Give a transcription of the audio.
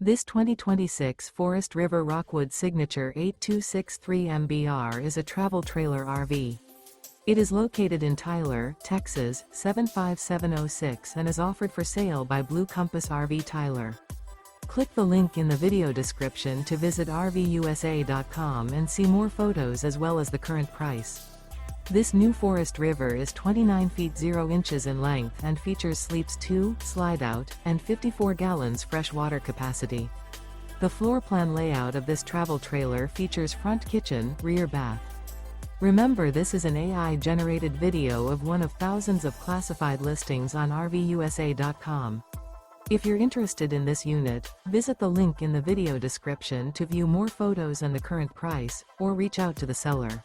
This 2026 Forest River Rockwood Signature 8263 MBR is a travel trailer RV. It is located in Tyler, Texas, 75706 and is offered for sale by Blue Compass RV Tyler. Click the link in the video description to visit RVUSA.com and see more photos as well as the current price. This new Forest River is 29 feet 0 inches in length and features sleeps 2, slide-out, and 54 gallons fresh water capacity. The floor plan layout of this travel trailer features front kitchen, rear bath. Remember, this is an AI-generated video of one of thousands of classified listings on RVUSA.com. If you're interested in this unit, visit the link in the video description to view more photos and the current price, or reach out to the seller.